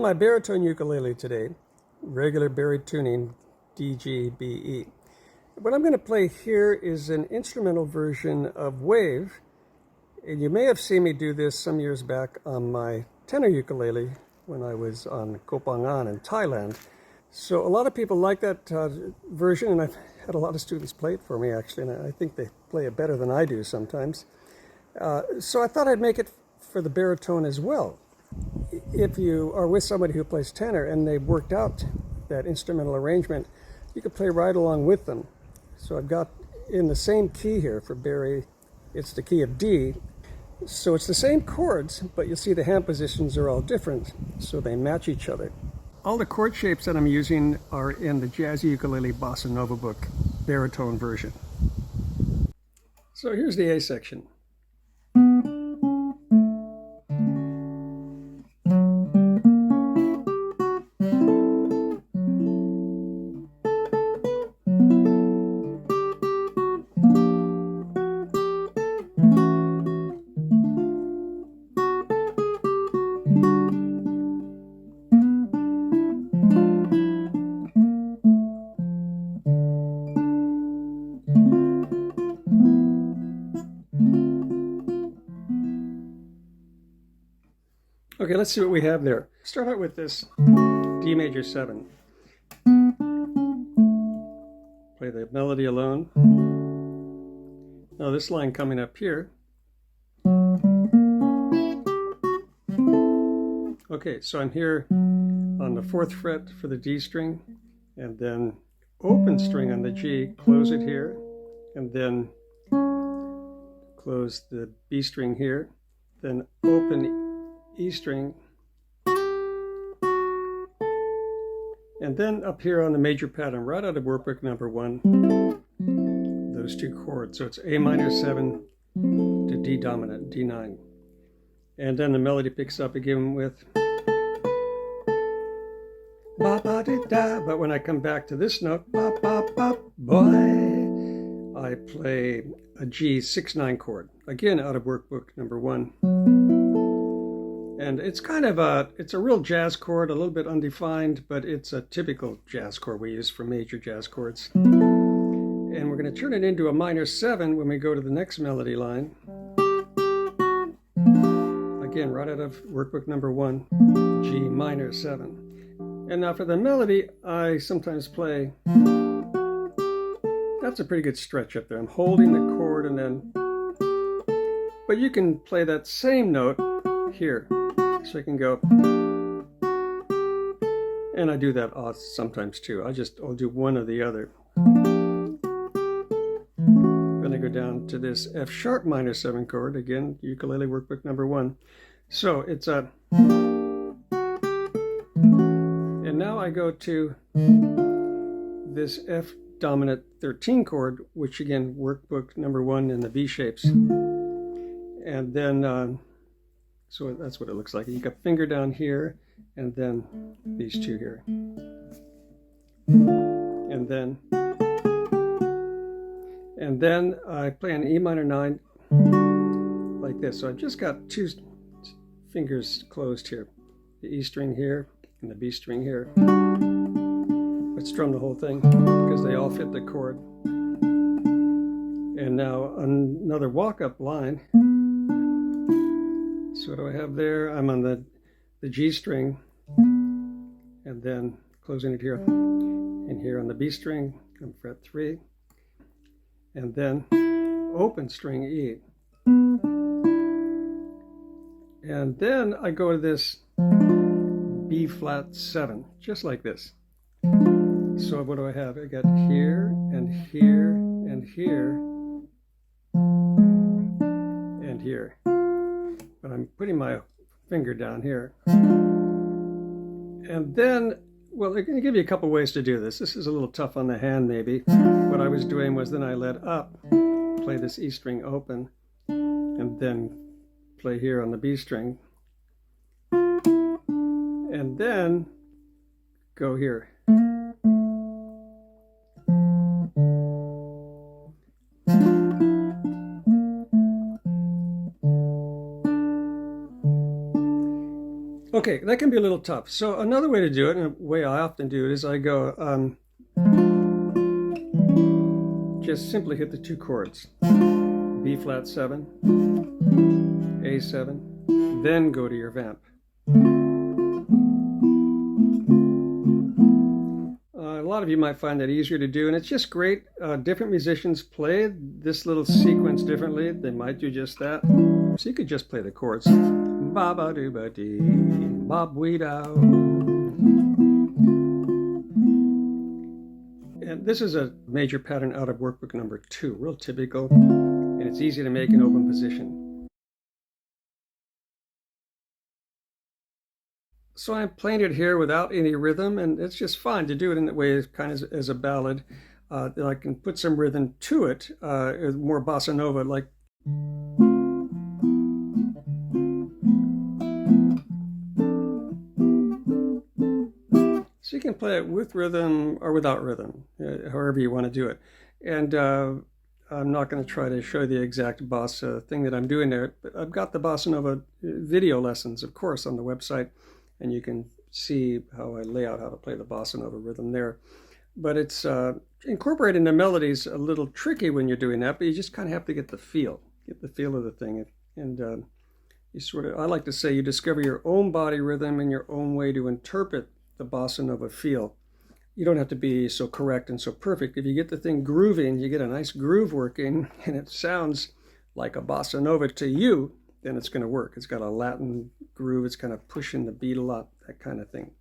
on my baritone ukulele today, regular Bari tuning, D, G, B, E. What I'm going to play here is an instrumental version of Wave, and you may have seen me do this some years back on my tenor ukulele when I was on Koh Phangan in Thailand. So a lot of people like that version, and I've had a lot of students play it for me actually, and I think they play it better than I do sometimes. So I thought I'd make it for the baritone as well. If you are with somebody who plays tenor and they've worked out that instrumental arrangement, you can play right along with them. So I've got in the same key here for Bari, it's the key of D. So it's the same chords, but you'll see the hand positions are all different, so they match each other. All the chord shapes that I'm using are in the Jazzy Ukulele Bossa Nova book, baritone version. So here's the A section. Okay, let's see what we have there. Start out with this D major 7. Play the melody alone. Now this line coming up here. Okay, so I'm here on the 4th fret for the D string, and then open string on the G, close it here, and then close the B string here, then open E string, and then up here on the major pattern, right out of workbook number 1, those two chords. So it's A minor 7 to D dominant, D9. And then the melody picks up again with ba ba da da. But when I come back to this note, ba ba ba boy, I play a G 6/9 chord, again out of workbook number 1. And it's kind of it's a real jazz chord, a little bit undefined, but it's a typical jazz chord we use for major jazz chords. And we're going to turn it into a minor 7 when we go to the next melody line. Again, right out of workbook number 1, G minor 7. And now for the melody, I sometimes play, that's a pretty good stretch up there. I'm holding the chord and then, but you can play that same note here. So I can go, and I do that sometimes too. I'll do one or the other. Then I go down to this F sharp minor 7 chord, again, ukulele workbook number 1. So it's a, and now I go to this F dominant 13 chord, which again, workbook number 1 in the V shapes. And then, so that's what it looks like. You got finger down here, and then these two here. And then I play an E minor 9 like this. So I've just got 2 fingers closed here. The E string here and the B string here. Let's strum the whole thing because they all fit the chord. And now another walk-up line. So what do I have there? I'm on the G string, and then closing it here, and here on the B string, on fret 3, and then open string E. And then I go to this B flat 7, just like this. So what do I have? I got here, and here, and here, and here. But I'm putting my finger down here. And then, well, I'm going to give you a couple ways to do this. This is a little tough on the hand, maybe. What I was doing was then I let up, play this E string open, and then play here on the B string. And then go here. Okay, that can be a little tough. So another way to do it, and a way I often do it, is I go, just simply hit the two chords. B flat 7, A7, then go to your vamp. A lot of you might find that easier to do, and it's just great. Different musicians play this little sequence differently. They might do just that. So you could just play the chords. Ba ba do ba dee, bob wee dow. And this is a major pattern out of workbook number 2, real typical, and it's easy to make in open position. So I'm playing it here without any rhythm, and it's just fun to do it in that way, kind of as a ballad. I can put some rhythm to it, more bossa nova, like. So you can play it with rhythm or without rhythm, however you want to do it. And I'm not going to try to show the exact bossa thing that I'm doing there, but I've got the bossa nova video lessons, of course, on the website, and you can see how I lay out how to play the bossa nova rhythm there. But it's incorporating the melodies a little tricky when you're doing that, but you just kind of have to get the feel of the thing. And you sort of, I like to say, you discover your own body rhythm and your own way to interpret the bossa nova feel. You don't have to be so correct and so perfect. If you get the thing grooving, you get a nice groove working, and it sounds like a bossa nova to you, then it's going to work. It's got a Latin groove. It's kind of pushing the beat a lot, that kind of thing.